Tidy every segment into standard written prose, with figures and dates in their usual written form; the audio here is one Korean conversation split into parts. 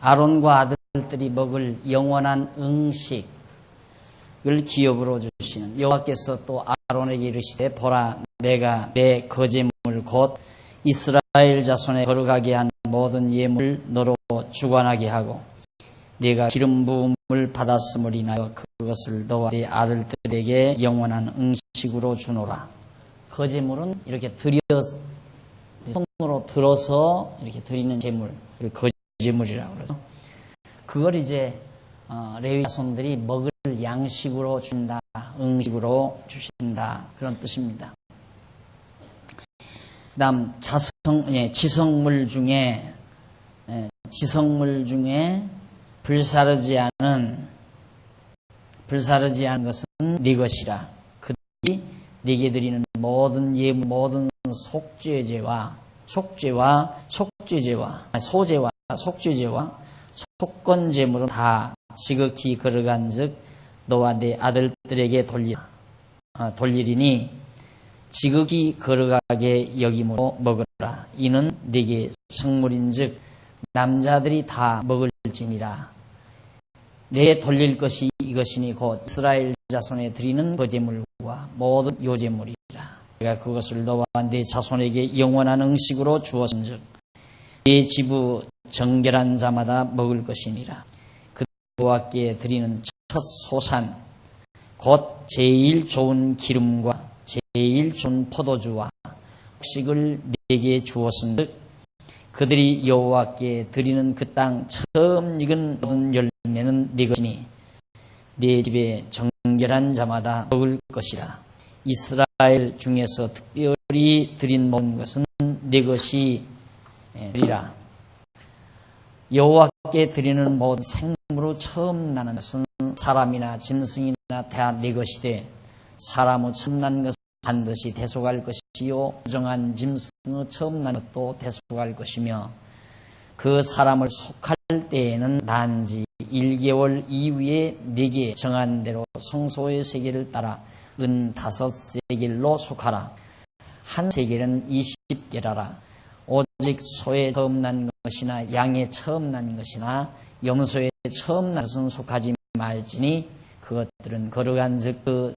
아론과 아들들이 먹을 영원한 음식을 기업으로 주시는 여호와께서 또 아론에게 이르시되 보라 내가 내 거제물 곧 이스라엘 자손에 거룩하게 한 모든 예물을 너로 주관하게 하고 네가 기름 부음을 받았음을 인하여 그것을 너와 네 아들들에게 영원한 음식으로 주노라. 거제물은 이렇게 손으로 들어서 이렇게 드리는 제물, 거제물이라고 그러죠. 그걸 이제 레위 자손들이 먹을 양식으로 준다, 음식으로 주신다 그런 뜻입니다. 그다음 지성물 중에 불사르지 않은 것은 네 것이라. 그들이 네게 드리는 모든 예물, 모든 속죄제와 속건제물은 다 지극히 거룩한즉 너와 네 아들들에게 돌리리니 지극히 거룩하게 여김으로 먹으라. 이는 네게 성물인즉 남자들이 다 먹을지니라. 내게 돌릴 것이 이것이니 곧 이스라엘 자손에 드리는 거제물과 모든 요제물이라. 내가 그것을 너와 네 자손에게 영원한 음식으로 주었은즉 네 지부 정결한 자마다 먹을 것이니라. 그 여호와께 드리는 첫 소산 곧 제일 좋은 기름과 제일 좋은 포도주와 곡식을 네게 주었은즉 그들이 여호와께 드리는 그 땅 처음 익은 모든 열매는 네 것이니 네 집에 정결한 자마다 먹을 것이라. 이스라엘 중에서 특별히 드린 모든 것은 네 것이 되리라. 여호와께 드리는 모든 생물로 처음 나는 것은 사람이나 짐승이나 다 네 것이 돼 사람의 처음 난 것은 반드시 대속할 것이요 부정한 짐승의 처음 난 것도 대속할 것이며 그 사람을 속할 때에는 난지 1개월 이후에 네게 정한 대로 성소의 세겔을 따라 은 5세겔로 속하라. 한 세겔은 20게라라. 오직 소의 처음 난 것이나 양의 처음 난 것이나 염소의 처음 난 것은 속하지 말지니 그것들은 거룩한즉 그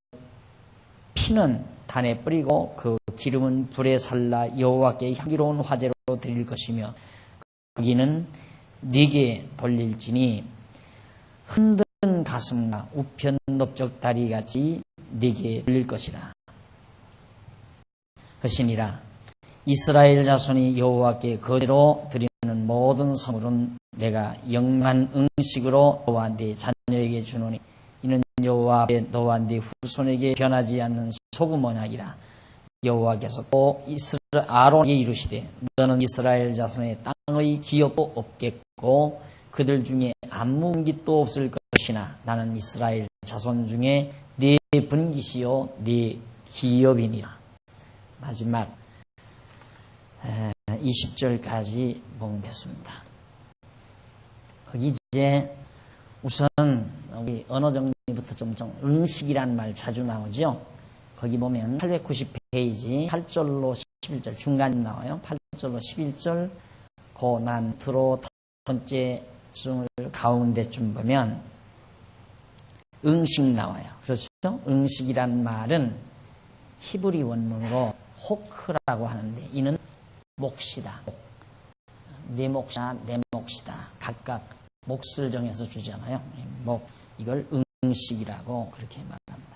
피는 단에 뿌리고 그 기름은 불에 살라 여호와께 향기로운 화제로 드릴 것이며 거기는 네게 돌릴지니 흔든 가슴과 우편 넓적 다리같이 네게 돌릴 것이라. 것이니라. 이스라엘 자손이 여호와께 거제로 드리는 모든 선물은 내가 영원한 음식으로 너와 네 자녀에게 주노니 이는 여호와 앞에 너와 네 후손에게 변하지 않는 소금 언약이라. 여호와께서 또 아론에게 이르시되 너는 이스라엘 자손의 땅의 기업도 없겠고 그들 중에 아무 기도 없을 것이나 나는 이스라엘 자손 중에 네 분깃이요 네 기업이니라. 마지막 20절까지 보겠습니다. 거기 이제 우선 우리 언어 정리부터 좀 음식이라는 말 자주 나오죠. 거기 보면 890페이지 8절로 11절 중간에 나와요. 8절로 11절 고난트로 번째 중을 가운데쯤 보면 음식 나와요. 그렇죠? 음식이란 말은 히브리 원문으로 호크라고 하는데 이는 몫이다. 내 몫이나 내 몫이다. 각각 몫을 정해서 주잖아요. 이걸 음식이라고 그렇게 말합니다.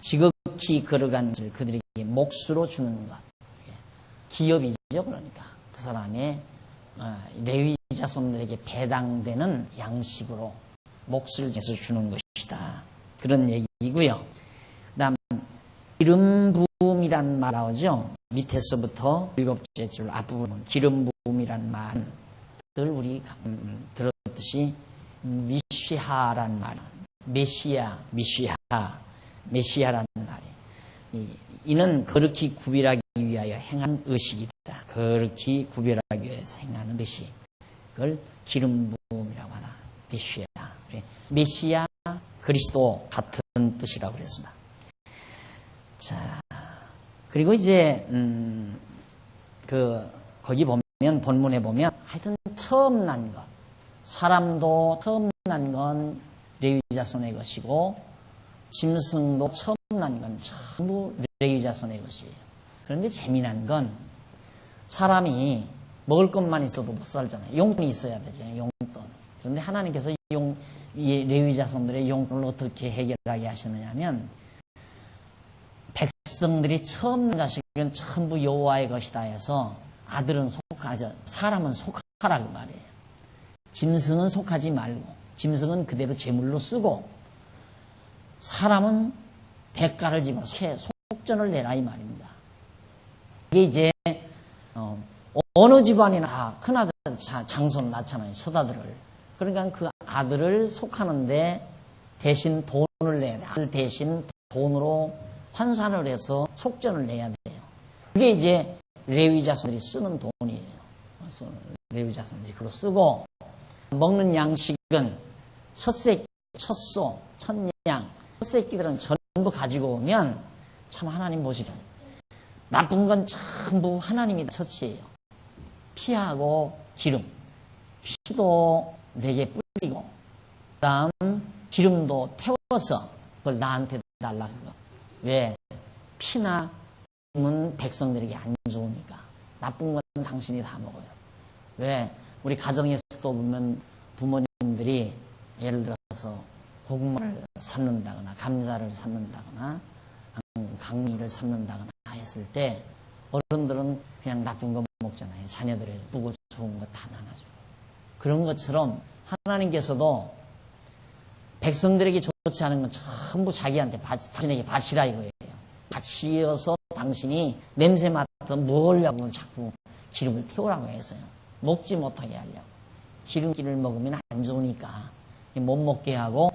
지극히 거룩한 것을 그들에게 몫으로 주는 것. 기업이죠. 그러니까 그 사람의 레위 자손들에게 배당되는 양식으로 몫을 정해서 주는 것이다. 그런 얘기고요. 그다음 기름 부음이란 말 나오죠. 밑에서부터 7째 줄 앞부분 기름 부음이란 말은 늘 우리 들었듯이 미시하란 말, 메시아라는 말이 이는 거룩히 구별하기 위하여 행한 의식이다. 거룩히 구별하기 위해서 행하는 의식. 그걸 기름 부음이라고 하나. 메시아 그리스도 같은 뜻이라고 그랬습니다. 자, 그리고 이제 거기 보면 본문에 보면 하여튼 처음 난 것, 사람도 처음 난 건 레위 자손의 것이고 짐승도 처음 난 건 전부 레위 자손의 것이에요. 그런데 재미난 건 사람이 먹을 것만 있어도 못 살잖아요. 용돈이 있어야 되잖아요. 용돈. 그런데 하나님께서 이 레위 자손들의 용돈을 어떻게 해결하게 하시느냐면 백성들이 처음 난 자식은 전부 여호와의 것이다 해서 아들은 속하죠. 사람은 속하라고 말해요. 짐승은 속하지 말고 짐승은 그대로 제물로 쓰고 사람은 대가를 지불 속전을 내라 이 말입니다. 이게 이제 어느 집안이나 다 큰아들 장손 낳잖아요. 첫아들을. 그러니까 그 아들을 속하는데 대신 돈을 내야 돼. 아들 대신 돈으로 환산을 해서 속전을 내야 돼요. 그게 이제 레위 자손들이 쓰는 돈이에요. 그래서 레위 자손들이 그거 쓰고 먹는 양식은 첫새끼, 첫소, 첫양, 첫새끼들은 전부 가지고 오면 참 하나님 보시죠. 나쁜 건 전부 하나님이 처치해요. 피하고 기름, 피도 내게 뿌리고 그 다음 기름도 태워서 그걸 나한테 달라 그거. 왜? 피나 기름은 백성들에게 안 좋으니까. 나쁜 건 당신이 다 먹어요. 왜? 우리 가정에서도 보면 부모님들이 예를 들어서 고구마를 삶는다거나 감자를 삶는다거나 강미를 삶는다거나 했을 때 어른들은 그냥 나쁜 거 먹잖아요. 자녀들을 예쁘고 좋은 거 다 나눠주고. 그런 것처럼 하나님께서도 백성들에게 좋지 않은 건 전부 자기한테 당신에게 바치라 이거예요. 바치어서 당신이 냄새 맡던 먹으려고 자꾸 기름을 태우라고 해서요. 먹지 못하게 하려고. 기름기를 먹으면 안 좋으니까 못 먹게 하고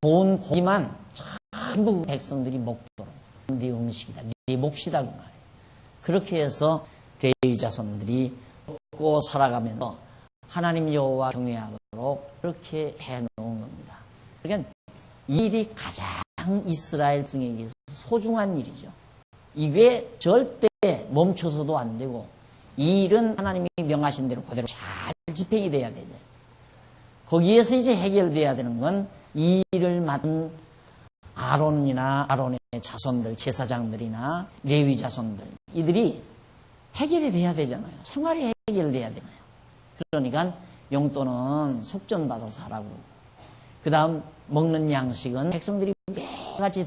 좋은 고기만 전부 백성들이 먹도록 네 음식이다. 네 몫이다 그 말이에요. 그렇게 해서 레위 자손들이 먹고 살아가면서 하나님 여호와 경외하도록 그렇게 해놓은 겁니다. 그러니까 이 일이 가장 이스라엘 백성에게 소중한 일이죠. 이게 절대 멈춰서도 안 되고 이 일은 하나님이 명하신 대로 그대로 잘 집행이 돼야 되죠. 거기에서 이제 해결돼야 되는 건 이 일을 맡은 아론이나 아론의 자손들, 제사장들이나 레위 자손들 이들이 해결이 돼야 되잖아요. 생활이 해결돼야 되잖아요. 그러니까 용돈은 속전받아서 하라고. 그 다음 먹는 양식은 백성들이 매일같이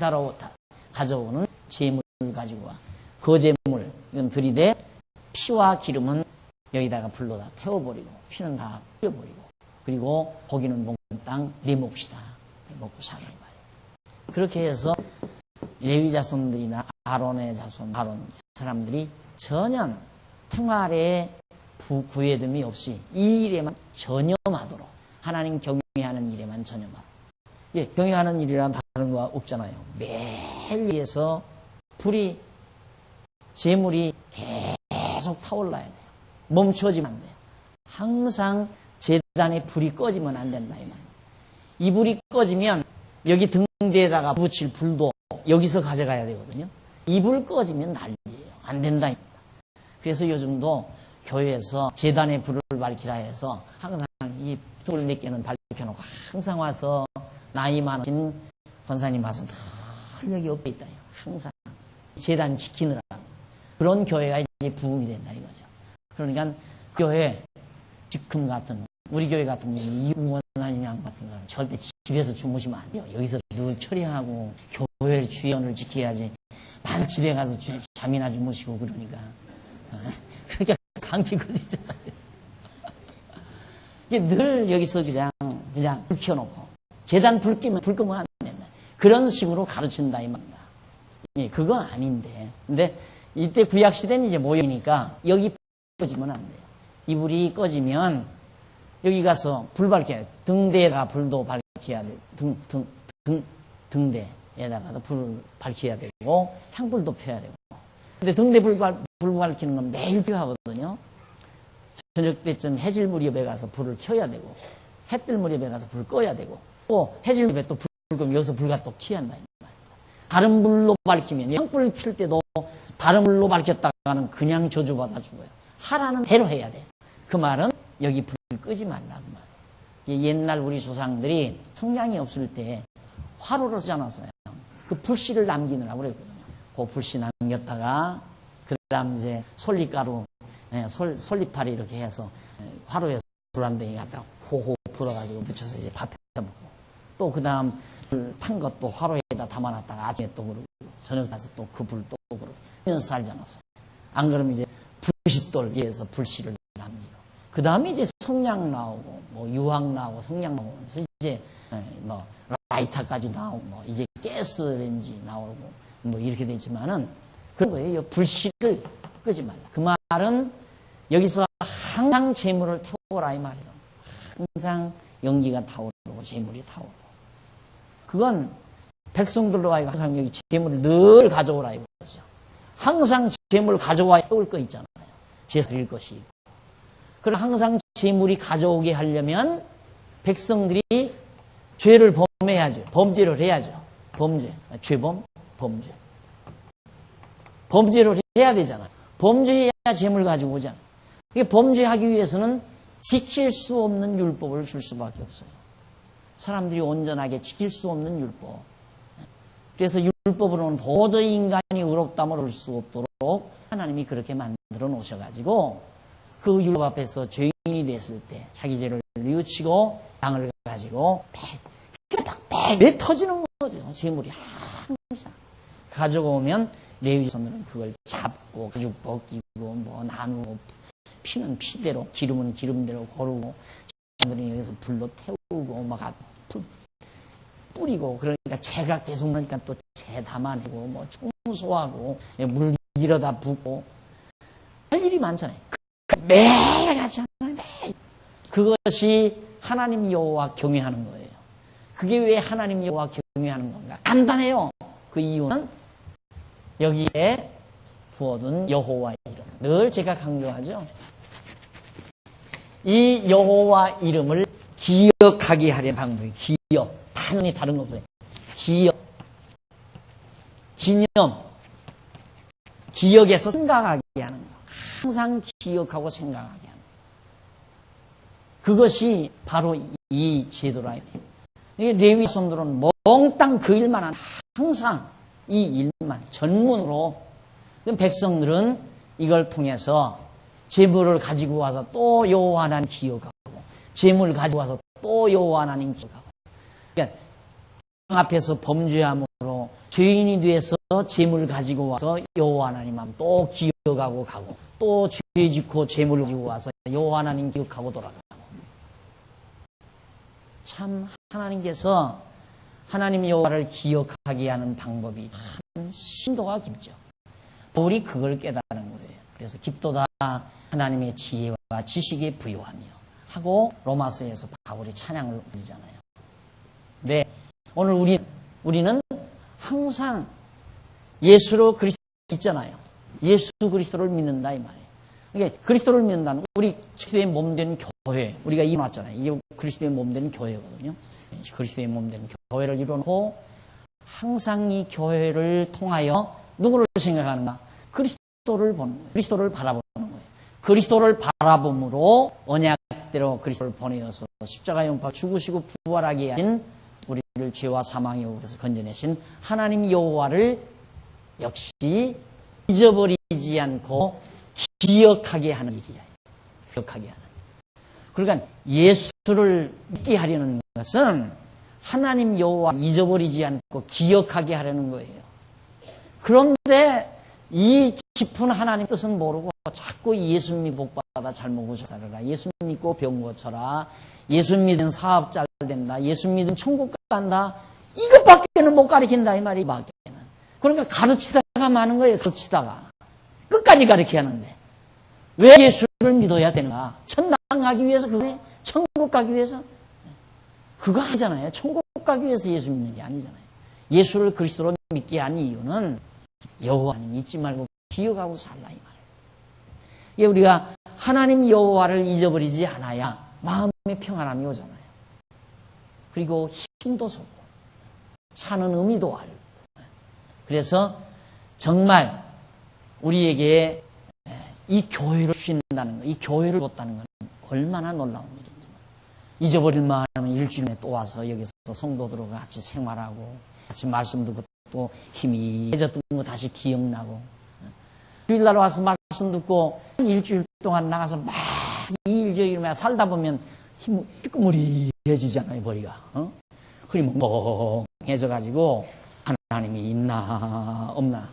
가져오는 재물을 가지고 와. 그 재물, 이건 들이대 피와 기름은 여기다가 불로 다 태워버리고 피는 다 뿌려버리고 그리고 고기는 먹는 땅 네 몫이다. 먹고 살아야 말이에요. 그렇게 해서 레위 자손들이나 아론의 자손, 아론 사람들이 전혀 생활에 구애됨이 없이 이 일에만 전념하도록 하나님 경외하는 일에만 전념하도록. 예, 경외하는 일이란 다른 거 없잖아요. 매일 위해서 불이 재물이 계속 타올라야 돼요. 멈춰지면 안 돼요. 항상 제단에 불이 꺼지면 안 된다 이 말이에요. 이 불이 꺼지면 여기 등대에다가 붙일 불도 여기서 가져가야 되거든요. 이 불 꺼지면 난리예요. 안 된다. 그래서 요즘도 교회에서 제단에 불을 밝히라 해서 항상 이 불 몇 개는 밝혀놓고 항상 와서 나이 많으신 권사님 와서 늘 여기 옆에 있다. 항상 제단 지키느라 그런 교회가 이제 부흥이 된다 이거죠. 그러니까 교회 지금 같은 우리 교회 같은 경우는 이웅원사님 같은 사람 절대 집에서 주무시면 안 돼요. 여기서 늘 처리하고 교회 주연을 지켜야지. 만 집에 가서 잠이나 주무시고 그러니까 그러니까 감기 걸리잖아요. 늘 여기서 그냥 불 켜놓고 계단 불 끄면 안 된다. 그런 식으로 가르친다 이 말입니다. 예, 그건 아닌데. 근데 이때 구약 시대는 이제 모형이니까 여기 꺼지면 안 돼요. 이 불이 꺼지면 여기 가서 불 밝혀야 돼. 등대에다가 불도 밝혀야 돼. 등대에다가도 불을 밝혀야 되고 향불도 펴야 되고. 근데 등대 불 밝히는 건 매일 필요하거든요. 저녁 때쯤 해질 무렵에 가서 불을 켜야 되고 해 뜰 무렵에 가서 불 꺼야 되고 또 해질 무렵에 또 불 끄면 여기서 불과 또 켜야 한다. 다른 불로 밝히면 향불 필 때도 다른 불로 밝혔다가는 그냥 저주받아 죽어요. 하라는 대로 해야 돼요. 그 말은 여기 불 끄지 말라 그 말. 옛날 우리 조상들이 성냥이 없을 때 화로를 쓰지 않았어요. 그 불씨를 남기느라고 그랬거든요. 그 불씨 남겼다가 그 다음 이제 솔잎가루, 솔잎파리 이렇게 해서 화로에서 불 한 덩이 갖다가 호호 불어가지고 묻혀서 이제 밥 해 먹고, 또 그 다음 불 탄 것도 화로에다 담아놨다가 아침에 또 그러고 저녁 가서 또 그 불 또 그러고 하면서 살지 않았어요. 안 그러면 이제 불싯돌에서 불씨를 남기고, 그 다음에 이제 성냥 나오고 뭐 유황 나오고 성냥 나오고 이제 뭐 라이터까지 나오고 뭐 이제 가스레인지 나오고 뭐 이렇게 되지만은 그런 거예요. 불씨를 끄지 말라. 그 말은 여기서 항상 재물을 태워라 이 말이에요. 항상 연기가 타오르고 재물이 타오르고, 그건 백성들로 하여금 항상 여기 재물을 늘 가져오라 이거죠. 항상 재물 가져와야 태울 거 있잖아요. 제사 드릴 것이 있고. 그럼 항상 재물이 가져오게 하려면 백성들이 죄를 범해야죠. 범죄를 해야죠. 범죄, 죄범, 범죄. 범죄를 해야 되잖아요. 범죄해야 재물 가지고 오잖아요. 이게 범죄하기 위해서는 지킬 수 없는 율법을 줄 수밖에 없어요. 사람들이 온전하게 지킬 수 없는 율법. 그래서 율법으로는 도저히 인간이 의롭다면 올 수 없도록 하나님이 그렇게 만들어 놓으셔가지고, 그 율법 앞에서 죄인이 됐을 때 자기 죄를 뉘우치고 양을 가지고 배 터지는 거죠. 재물이 항상 가져오면 레위 자손들은 그걸 잡고 가죽 벗기고 뭐 나누고, 피는 피대로 기름은 기름대로 거르고, 사람들이 여기서 불로 태우고 막 뿌리고, 그러니까 재가 계속 나니까 또 재 담아내고 뭐 청소하고 물 밀어다 붓고 할 일이 많잖아요. 매일 같이 하잖아요. 매일. 그것이 하나님 여호와 경외하는 거예요. 그게 왜 하나님 여호와 경외하는 건가? 간단해요. 그 이유는 여기에 부어둔 여호와 이름. 늘 제가 강조하죠. 이 여호와 이름을 기억하게 하려는 방법이 기억. 당연히 다른 거 없어요. 기억. 기념. 기억에서 생각하게 하는 거. 항상 기억하고 생각하게 하는 거. 그것이 바로 이 제도라. 레위 손들은 몽땅 그 일만 한, 항상 이 일만 전문으로. 그럼 백성들은 이걸 통해서 재물을 가지고 와서 또 여호와 하나님 기억하고, 재물을 가지고 와서 또 여호와 하나님 기억하고. 그러니까 앞에서 범죄함으로 죄인이 돼서 재물을 가지고 와서 여호와 하나님 하면 또 기억하고 가고, 또 죄 짓고 재물을 가지고 와서 여호와 하나님 기억하고 돌아가고. 참 하나님께서 하나님 여호와를 기억하게 하는 방법이 참 심도가 깊죠. 바울이 그걸 깨달은 거예요. 그래서 깊도다 하나님의 지혜와 지식에 부요하며 하고 로마서에서 바울이 찬양을 부르잖아요. 네, 오늘 우리는 항상 예수로 그리스도 있잖아요. 예수 그리스도를 믿는다 이 말이에요. 그러니까 그리스도를 믿는다는 우리 그리스도의 몸된 교회, 우리가 이뤄놨잖아요. 이게 그리스도의 몸된 교회거든요. 그리스도의 몸된 교회를 이뤄놓고 항상 이 교회를 통하여 누구를 생각하는가? 그리스도를 보는 거예요. 그리스도를 바라보는 거예요. 그리스도를 바라봄으로 언약대로 그리스도를 보내어서 십자가 용파 죽으시고 부활하게 하신 우리를 죄와 사망의 법에서 건져내신 하나님 여호와를 역시 잊어버리지 않고 기억하게 하는 일이에요. 기억하게 하는. 그러니까 예수를 믿게 하려는 것은 하나님 여호와 잊어버리지 않고 기억하게 하려는 거예요. 그런데 이 깊은 하나님 뜻은 모르고 자꾸 예수 믿고 복받아 잘 먹고 잘 살아라. 예수 믿고 병 고쳐라. 예수 믿은 사업 잘 된다. 예수 믿은 천국 간다. 이것밖에는 못 가르친다 이 말이 밖에는. 그러니까 가르치다가 많은 거예요. 가르치다가 끝까지 가르쳐야 하는데 왜 예수를 믿어야 되는가? 천당 가기 위해서, 그거에 천국 가기 위해서? 그거 아니잖아요. 천국 가기 위해서 예수 믿는 게 아니잖아요. 예수를 그리스도로 믿게 한 이유는 여호와는 잊지 말고 기억하고 살라 이 말이에요. 이게 우리가 하나님 여호와를 잊어버리지 않아야 마음의 평안함이 오잖아요. 그리고 힘도 솟고 사는 의미도 알고. 그래서 정말 우리에게 이 교회를 주신다는 거, 이 교회를 줬다는 건 얼마나 놀라운 일인지. 잊어버릴 만하면 일주일에 또 와서 여기서 성도들과 같이 생활하고 같이 말씀 듣고 또 힘이 해졌던 거 다시 기억나고, 주일날 와서 말씀 듣고 일주일 동안 나가서 막 일주일만 살다 보면 삐끄머리해지잖아요, 머리가. 흐리멍멍해져가지고 하나님이 있나 없나.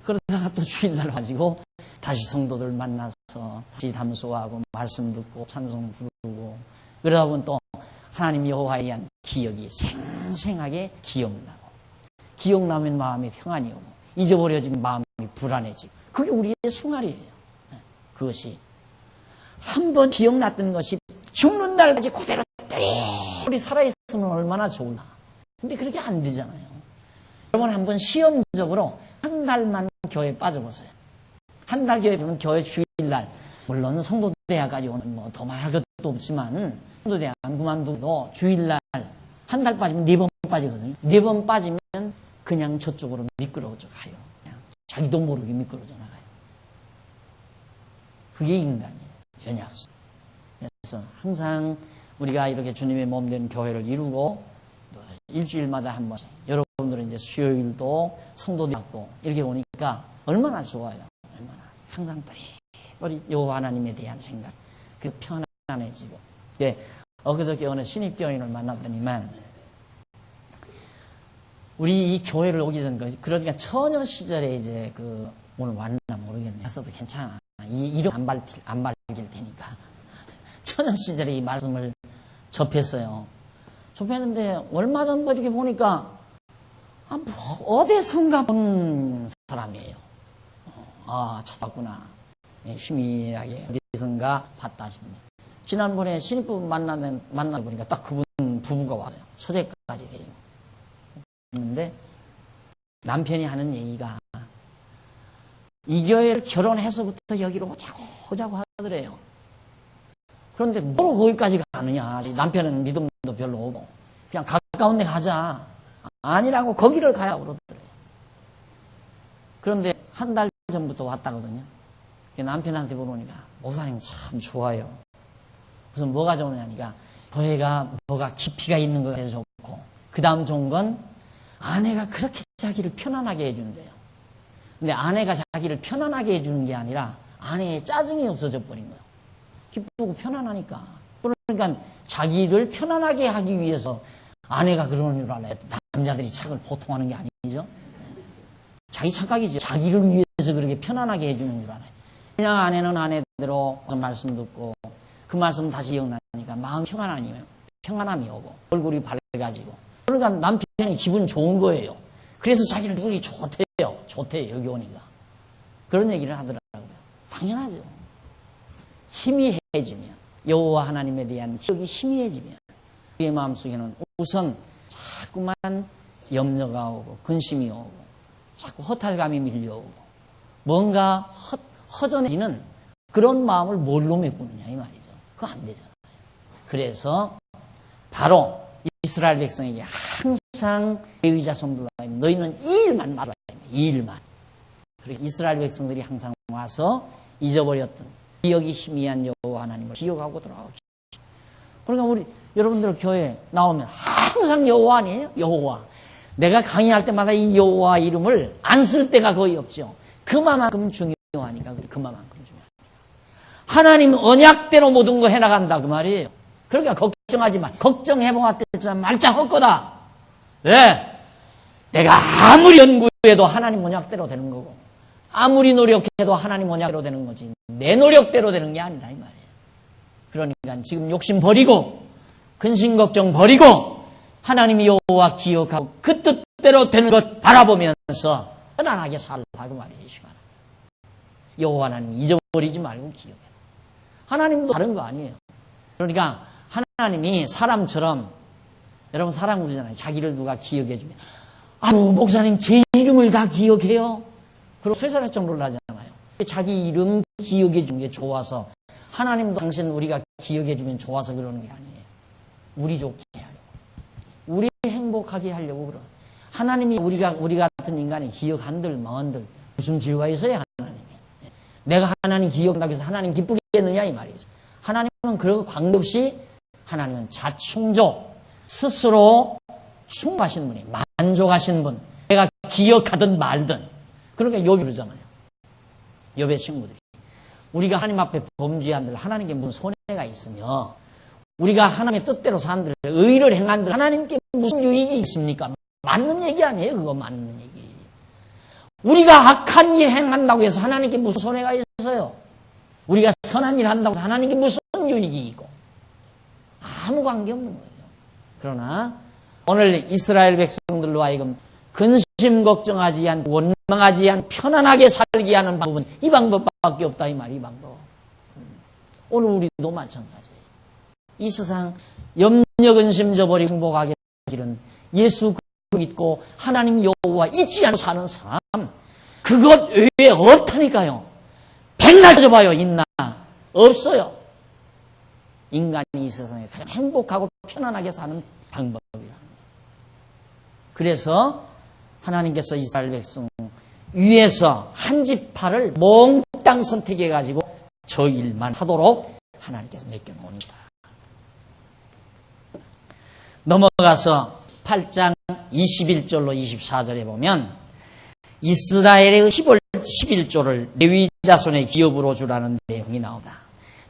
그러다가 또 주일날 가지고 다시 성도들 만나서 다시 담소하고 말씀 듣고 찬송 부르고, 그러다 보면 또 하나님 여호와에 대한 기억이 생생하게 기억나면 마음이 평안이 오고, 잊어버려지면 마음이 불안해지고, 그게 우리의 생활이에요. 그것이 한 번 기억났던 것이 죽는 날까지 그대로 우리 살아있으면 얼마나 좋을까. 근데 그렇게 안 되잖아요. 여러분 한번 시험적으로 한 달만 교회에 빠져보세요. 한 달 교회는 교회 주일날, 물론 성도대학까지 오는 뭐 더 말할 것도 없지만 성도대학 안 그만두고 주일날 한 달 빠지면 4번 빠지거든요. 4번 빠지면 그냥 저쪽으로 미끄러져 가요. 그냥 자기도 모르게 미끄러져 나가요. 그게 인간이에요. 연약성. 그래서 항상 우리가 이렇게 주님의 몸 된 교회를 이루고 일주일마다 한 번씩, 여러분들은 이제 수요일도 성도대학도 이렇게 오니까 얼마나 좋아요. 얼마나 항상 우리 여호와 하나님에 대한 생각, 그래서 편안해지고. 엊그저께 어느 신입교인을 만났더니만, 우리 이 교회를 오기 전, 그러니까 처녀 시절에 이제 오늘 왔나 모르겠네. 했어도 괜찮아. 이 이름 안 밝힐 테니까. 처녀 시절에 이 말씀을 접했어요. 접했는데 얼마 전부터 이렇게 보니까 어디선가 본 사람이에요. 찾았구나. 희미하게 어디선가 봤다 싶네. 지난번에 신입부 만나 보니까 딱 그분 부부가 와요. 소재까지 데리고. 근데 남편이 하는 얘기가, 이 교회를 결혼해서부터 여기로 오자고 하더래요. 그런데 뭘 거기까지 가느냐. 남편은 믿음도 별로 없고 그냥 가까운 데 가자. 아니라고 거기를 가야 그러더래요. 그런데 한 달 전부터 왔다거든요. 남편한테 물어보니까 목사님 참 좋아요. 무슨 뭐가 좋으냐니까, 교회가 뭐가 깊이가 있는 거 해서 좋고, 그 다음 좋은 건 아내가 그렇게 자기를 편안하게 해준대요. 근데 아내가 자기를 편안하게 해주는 게 아니라 아내의 짜증이 없어져 버린 거예요. 기쁘고 편안하니까. 그러니까 자기를 편안하게 하기 위해서 아내가 그러는 줄 알아요. 남자들이 착을 보통 하는 게 아니죠. 자기 착각이죠. 자기를 위해서 그렇게 편안하게 해주는 줄 알아요. 그냥 아내는 아내대로 말씀 듣고 그 말씀 다시 기억나니까 마음 평안함이 오고 얼굴이 밝아지고, 그러니까 남편이 기분 좋은 거예요. 그래서 자기는 기분이 좋대요. 여기 오니까. 그런 얘기를 하더라고요. 당연하죠. 희미해지면, 여호와 하나님에 대한 기억이 희미해지면 우리의 마음속에는 우선 자꾸만 염려가 오고 근심이 오고 자꾸 허탈감이 밀려오고 뭔가 허전해지는 그런 마음을 뭘로 메꾸느냐 이 말이죠. 그거 안 되잖아요. 그래서 바로 이스라엘 백성에게 항상 레위자 성도가 너희는 이 일만 말해야 됩니다. 이 일만. 그리고 이스라엘 백성들이 항상 와서 잊어버렸던 기억이 희미한 여호와 하나님을 기억하고 돌아오죠. 그러니까 여러분들 교회 나오면 항상 여호와 아니에요? 여호와. 내가 강의할 때마다 이 여호와 이름을 안 쓸 때가 거의 없죠. 그만큼 중요하니까. 그만큼 중요하니까. 하나님 언약대로 모든 거 해나간다 그 말이에요. 그러니까 걱정하지 마. 걱정해보았댔지만 말짱 헛거다. 왜? 내가 아무리 연구해도 하나님 언약대로 되는 거고, 아무리 노력해도 하나님 언약대로 되는 거지 내 노력대로 되는 게 아니다 이 말이에요. 그러니까 지금 욕심 버리고 근심 걱정 버리고 하나님이 여호와 기억하고 그 뜻대로 되는 것 바라보면서 편안하게 살라 그 말이에요. 여호와 하나님 잊어버리지 말고 기억해. 하나님도 다른 거 아니에요. 그러니까 하나님이 사람처럼, 여러분 사람 그러잖아요. 자기를 누가 기억해 주면 목사님 제 이름을 다 기억해요. 그리고 쇠사할 정도로 하잖아요. 자기 이름 기억해 주는 게 좋아서, 하나님도 당신 우리가 기억해 주면 좋아서 그러는 게 아니에요. 우리 좋게 하려고, 우리 행복하게 하려고 그러는. 하나님이 우리 같은 인간이 기억한들 뭐한들 무슨 기회가 있어요 하나님이. 내가 하나님 기억한다고 해서 하나님 기쁘겠느냐 이 말이죠. 하나님은 그런 관계없이 하나님은 자충족, 스스로 충만하신 분이, 만족하신 분, 내가 기억하든 말든. 그러니까 욥이 그러잖아요. 욥의 친구들이. 우리가 하나님 앞에 범죄한들 하나님께 무슨 손해가 있으며, 우리가 하나님의 뜻대로 산들, 의를 행한들 하나님께 무슨 유익이 있습니까? 맞는 얘기 아니에요. 그거 맞는 얘기. 우리가 악한 일 행한다고 해서 하나님께 무슨 손해가 있어요? 우리가 선한 일 한다고 해서 하나님께 무슨 유익이 있고? 아무 관계없는 거예요. 그러나 오늘 이스라엘 백성들로 하여금 근심 걱정하지 않고 원망하지 않고 편안하게 살게 하는 방법은 이 방법밖에 없다 이 말이, 이 방법. 오늘 우리도 마찬가지예요. 이 세상 염려 근심 저버리고 행복하게 살기는 예수 믿고 하나님 여호와 잊지 않고 사는 사람, 그것 외에 없다니까요. 백날 따져봐요. 있나? 없어요. 인간이 이 세상에 가장 행복하고 편안하게 사는 방법이라. 그래서 하나님께서 이스라엘 백성 위에서 한 지파를 몽땅 선택해가지고 저 일만 하도록 하나님께서 맡겨놓습니다. 넘어가서 8장 21절로 24절에 보면 이스라엘의 11조를 레위 자손의 기업으로 주라는 내용이 나온다.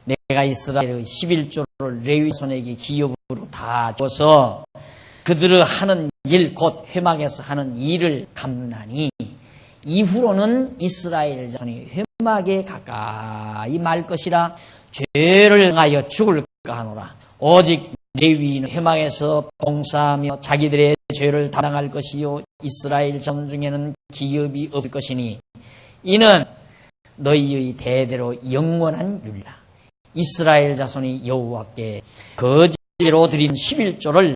내가 이스라엘의 11조를 레위 자손에게 기업으로 다 줘서 그들의 하는 일, 곧 회막에서 하는 일을 갚나니 이후로는 이스라엘 자손이 회막에 가까이 말 것이라 죄를 행하여 죽을까 하노라. 오직 레위인은 회막에서 봉사하며 자기들의 죄를 담당할 것이요 이스라엘 자손 중에는 기업이 없을 것이니 이는 너희의 대대로 영원한 율이라. 이스라엘 자손이 여호와께 거제로 드린 11조를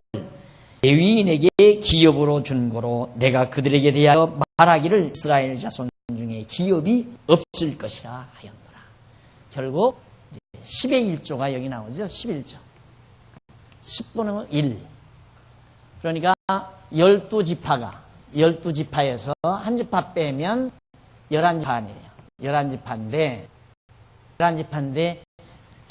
레위인에게 기업으로 준 거로 내가 그들에게 대하여 말하기를 이스라엘 자손 중에 기업이 없을 것이라 하였노라. 결국 10의 1조가 여기 나오죠. 11조. 10분의 1. 그러니까 12지파에서 한 지파 빼면 11지파 아니에요. 11지파인데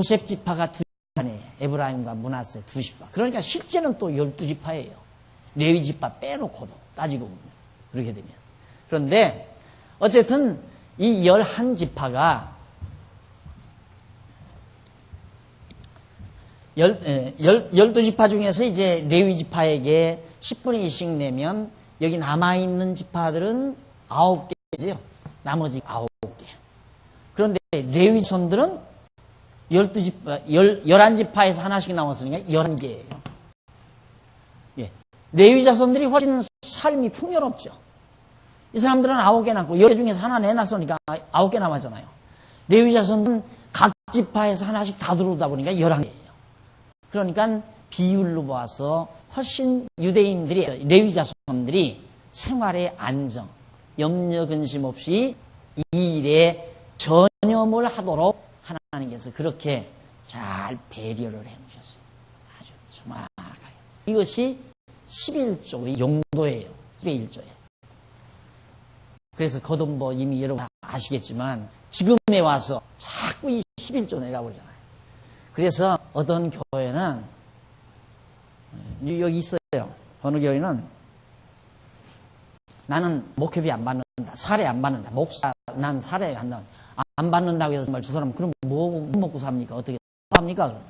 요셉 지파가 2지파네요. 에브라임과 므낫세 2지파. 그러니까 실제는 또 12지파예요. 레위 지파 빼놓고도 따지고 보면. 그렇게 되면. 그런데 어쨌든 이 11지파가 12지파 중에서 이제 레위 지파에게 10분의 1씩 내면 여기 남아있는 지파들은 9개죠. 나머지 9개. 그런데 레위 손들은 11지파에서 하나씩 나왔으니까 11개예요. 예. 레위 자손들이 훨씬 삶이 풍요롭죠. 이 사람들은 9개 남고 10개 중에서 하나 내놨으니까 9개 남았잖아요. 레위 자손은 각 지파에서 하나씩 다 들어오다 보니까 11개예요. 그러니까 비율로 봐서 훨씬 유대인들이, 레위 자손들이 생활의 안정, 염려 근심 없이 이 일에 전념을 하도록 하나님께서 그렇게 잘 배려를 해놓으셨어요. 아주 정확하게. 이것이 11조의 용도예요. 11조에. 그래서 거듭 이미 여러분 다 아시겠지만 지금에 와서 자꾸 이 11조 내라고 그러잖아요. 그래서 어떤 교회는 여기 있어요. 어느 교회는 나는 목회비 안 받는다. 사례 안 받는다. 목사 난 사례 안 받는다고 해서 정말 저 사람 그럼 뭐 먹고 삽니까? 어떻게 합니까? 그러면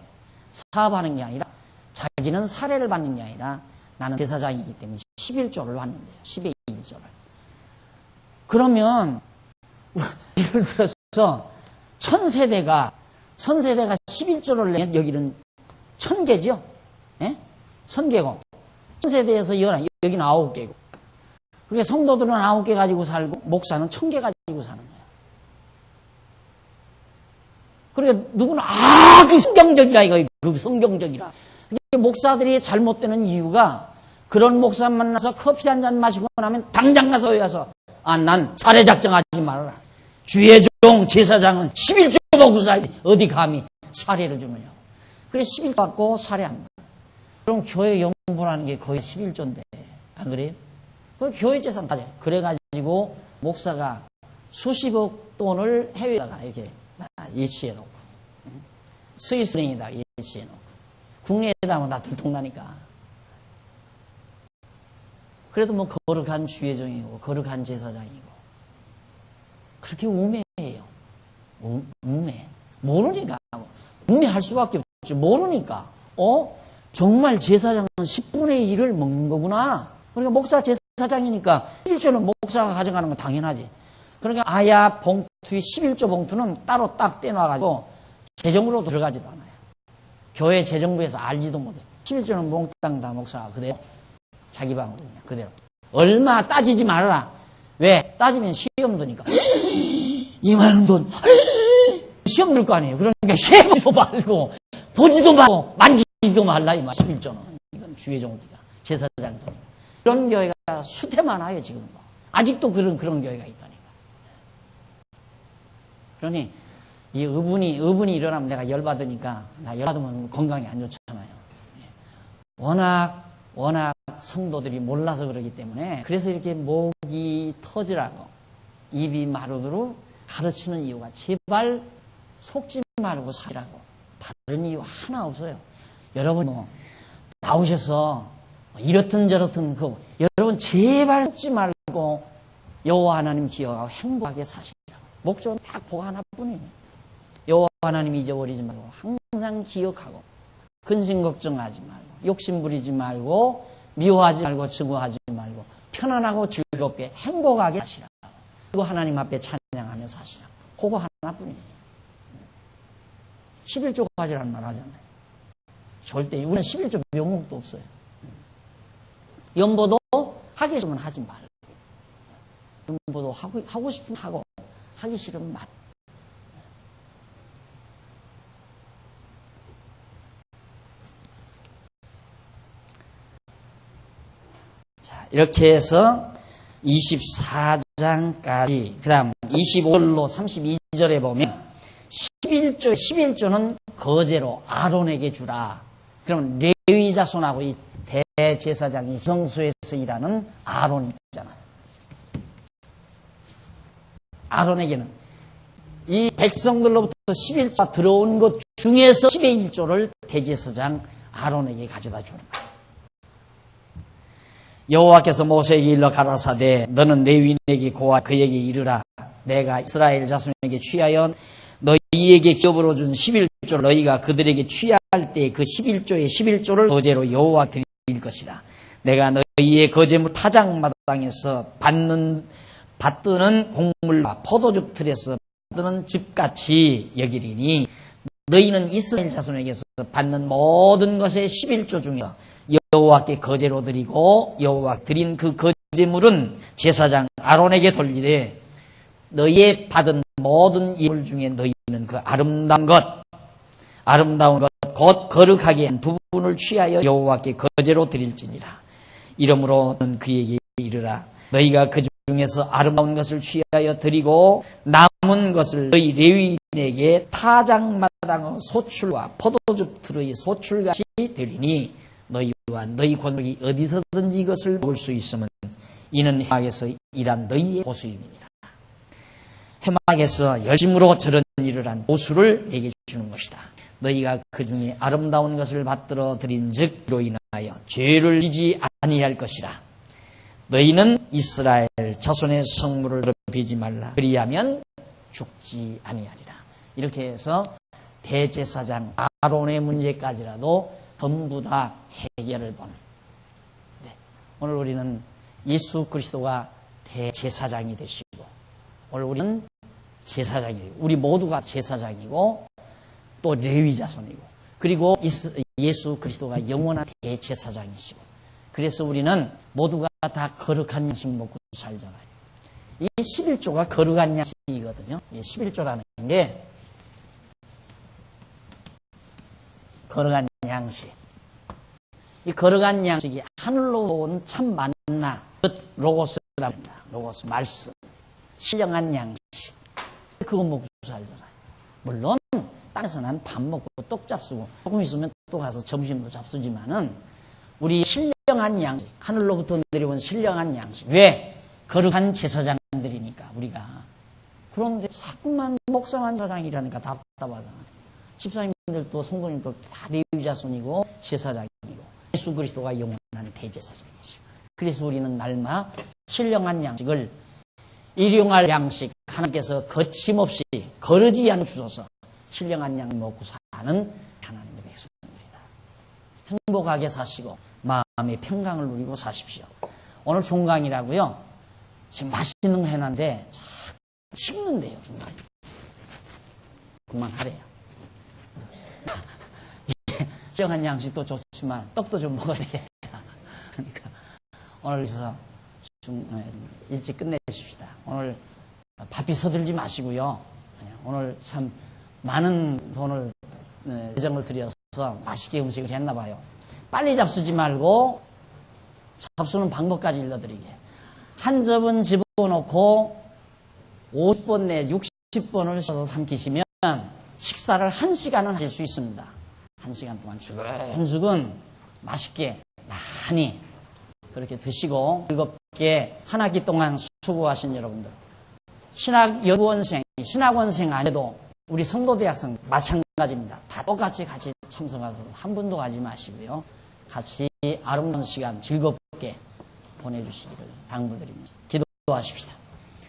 사업하는 게 아니라 자기는 사례를 받는 게 아니라 나는 제사장이기 때문에 11조를 받는데요. 10의 1조를. 그러면 예를 들어서 선세대가 11조를 내면 여기는 1000개죠? 예? 1000개고 선세대에서 여기는 9개고 그러니까 성도들은 9개 가지고 살고 목사는 1000개 가지고 사는 거예요. 그러니까 누구는 그 성경적이라 이거 그 성경적이라. 목사들이 잘못되는 이유가 그런 목사 만나서 커피 한잔 마시고 나면 당장 가서 외워서 난 사례 작정하지 말아라. 주의 종 제사장은 11조 먹고 살지 어디 감히 사례를 주느냐고. 그래 11조 받고 사례 안 받아. 그럼 교회 용보라는 게 거의 11조인데 안 그래요? 그 교회 재산 다 그래가지고 목사가 수십억 돈을 해외에다가 이렇게 예치해놓고 스위스은행에다가 예치해놓고 국내에다 하면 다 들통나니까. 그래도 뭐 거룩한 주회종이고 거룩한 제사장이고 그렇게 우매해요. 우매. 모르니까. 우매할 수밖에 없지. 모르니까. 정말 제사장은 10분의 1을 먹는 거구나. 그러니까 목사 제사장이니까 11조는 목사가 가져가는 건 당연하지. 그러니까 아야 봉투 11조 봉투는 따로 딱 떼놔가지고 재정으로 들어가지도 않아요. 교회 재정부에서 알지도 못해. 11조는 몽땅 다 목사가 그대로 자기 방으로 그냥 그대로. 얼마 따지지 말아라. 왜? 따지면 시험 드니까. 2만 원 돈. 시험 들 거 아니에요. 그러니까 세보지도 말고 보지도 말고 만지지도 말라 이 말. 11조는. 이건 주회종기가 제사장 돈. 그런 교회가 수태 많아요 지금. 아직도 그런 교회가 있다니까. 그러니 이 의분이 일어나면 내가 열받으니까 나 열받으면 건강이 안 좋잖아요. 워낙 성도들이 몰라서 그러기 때문에 그래서 이렇게 목이 터지라고 입이 마르도록 가르치는 이유가 제발 속지 말고 살라고. 다른 이유 하나 없어요. 여러분 나오셔서 이렇든 저렇든 여러분 제발 속지 말고 여호와 하나님 기억하고 행복하게 사시라고. 목적은 딱 그거 하나뿐이에요. 여호와 하나님 잊어버리지 말고 항상 기억하고 근심 걱정하지 말고 욕심 부리지 말고 미워하지 말고 증오하지 말고 편안하고 즐겁게 행복하게 사시라고. 그리고 하나님 앞에 찬양하며 사시라고. 그거 하나뿐이에요. 11조 가지라는 말 하잖아요. 절대 우리는 11조 명목도 없어요. 연보도 하기 싫으면 하지 말고 연보도 하고 싶으면 하고 하기 싫으면 말. 자, 이렇게 해서 24장까지 그 다음 25절로 32절에 보면 11조는 거제로 아론에게 주라. 그러면 레위 자손하고 이 대제사장이 성소에서 일하는 아론이 있잖아요. 아론에게는 이 백성들로부터 11조가 들어온 것 중에서 10의 1조를 대제사장 아론에게 가져다 주는 거예요. 여호와께서 모세에게 일러 가라사대 너는 레위인에게 고와 그에게 이르라. 내가 이스라엘 자손에게 취하여 너희에게 기업으로 준 11조를 너희가 그들에게 취할 때 그 11조의 11조를 거제로 여호와 드릴 것이라. 내가 너희의 거제물 타작마당에서 받드는 곡물과 포도즙 틀에서 받드는 즙같이 여기리니 너희는 이스라엘 자손에게서 받는 모든 것의 11조 중에서 여호와께 거제로 드리고 여호와 드린 그 거제물은 제사장 아론에게 돌리되 너희의 받은 모든 예물 중에 너희는 그 아름다운 것 곧 거룩하게 한 부분을 취하여 여호와께 거제로 드릴지니라. 이러므로 너는 그에게 이르라. 너희가 그 중에서 아름다운 것을 취하여 드리고 남은 것을 너희 레위인에게 타작마당의 소출과 포도즙 틀의 소출같이 드리니 너희와 너희 권속이 어디서든지 이것을 먹을 수 있으면 이는 해막에서 일한 너희의 보수임이니라. 해막에서 열심으로 저런 일을 한 보수를 내게 주는 것이다. 너희가 그 중에 아름다운 것을 받들어 드린즉 이로 인하여 죄를 지지 아니할 것이라. 너희는 이스라엘 자손의 성물을 더럽히지 말라. 그리하면 죽지 아니하리라. 이렇게 해서 대제사장 아론의 문제까지라도 전부 다 해결을 보는. 네. 오늘 우리는 예수 그리스도가 대제사장이 되시고 오늘 우리는 제사장이고 우리 모두가 제사장이고 또 레위 자손이고 그리고 예수 그리스도가 영원한 대제사장이시고 그래서 우리는 모두가 다 거룩한 양식 먹고 살잖아요. 이 11조가 거룩한 양식이거든요. 이 11조라는 게 거룩한 양식. 이 거룩한 양식이 하늘로 온 참 만나, 로고스라고 합니다. 로고스, 말씀. 신령한 양식. 그거 먹고 살잖아요. 물론 땅에서 난 밥 먹고 떡 잡수고 조금 있으면 또 가서 점심도 잡수지만은 우리 신령한 양식, 하늘로부터 내려온 신령한 양식. 왜? 거룩한 제사장들이니까 우리가. 그런데 자꾸만 목상한 사장이라니까 답답하잖아요. 집사님들도 성도님들도 다 레위 자손이고 제사장이고 예수 그리스도가 영원한 대제사장이시고, 그래서 우리는 날마다 신령한 양식을, 일용할 양식 하나님께서 거침없이 거르지 않고 주셔서 신령한 양 먹고 사는 하나님의 백성입니다. 행복하게 사시고 마음의 평강을 누리고 사십시오. 오늘 종강이라고요. 지금 맛있는 거 해놨는데 식는데요. 정말. 그만하래요. 신령한 양식도 좋지만 떡도 좀 먹어야 되겠다. 그러니까 오늘 그래서 좀 일찍 끝내십시다. 오늘 바삐 서들지 마시고요. 오늘 참 많은 돈을 예정을 들여서 맛있게 음식을 했나 봐요. 빨리 잡수지 말고 잡수는 방법까지 일러드리게. 한 접은 집어넣고 50번 내지 60번을 셔서 삼키시면 식사를 1시간은 하실 수 있습니다. 1시간 동안 죽은 맛있게 많이 그렇게 드시고 즐겁게 한 학기 동안 수고하신 여러분들, 신학연구원생, 신학원생 아니어도 우리 성도대학생 마찬가지입니다. 다 똑같이 같이 참석하셔서 한 분도 가지 마시고요. 같이 아름다운 시간 즐겁게 보내주시기를 당부드립니다. 기도하십시다.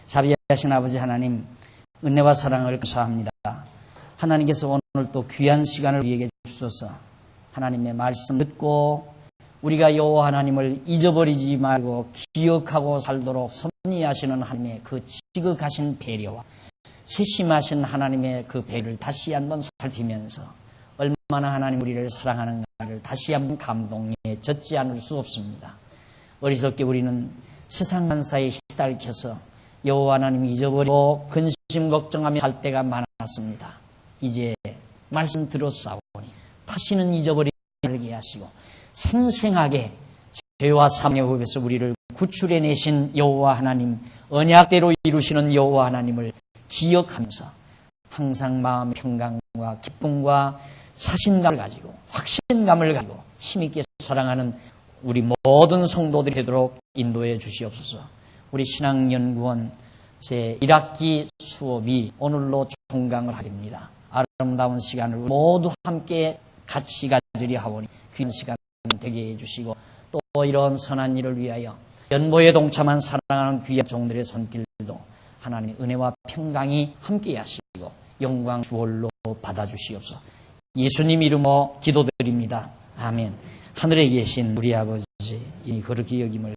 자비하신 아버지 하나님, 은혜와 사랑을 감사합니다. 하나님께서 오늘 또 귀한 시간을 우리에게 주셔서 하나님의 말씀 듣고 우리가 여호와 하나님을 잊어버리지 말고 기억하고 살도록 섭리하시는 하나님의 그 지극하신 배려와 세심하신 하나님의 그 배를 다시 한번 살피면서 얼마나 하나님 우리를 사랑하는가를 다시 한번 감동에 젖지 않을 수 없습니다. 어리석게 우리는 세상 만사에 시달켜서 여호와 하나님을 잊어버리고 근심 걱정하며 살 때가 많았습니다. 이제 말씀 들었사오니 다시는 잊어버리지 말게 하시고 생생하게 죄와 사망의 법에서 우리를 구출해내신 여호와 하나님, 언약대로 이루시는 여호와 하나님을 기억하면서 항상 마음의 평강과 기쁨과 자신감을 가지고 확신감을 가지고 힘있게 사랑하는 우리 모든 성도들이 되도록 인도해 주시옵소서. 우리 신학연구원 제1학기 수업이 오늘로 종강을 하게 됩니다. 아름다운 시간을 모두 함께 같이 가지리 하오니 귀한 시간 되게 해주시고 또 이런 선한 일을 위하여 연보에 동참한 사랑하는 귀한 종들의 손길도 하나님의 은혜와 평강이 함께 하시고 영광 주홀로 받아주시옵소서. 예수님 이름으로 기도드립니다. 아멘. 하늘에 계신 우리 아버지, 이 거룩히 여김을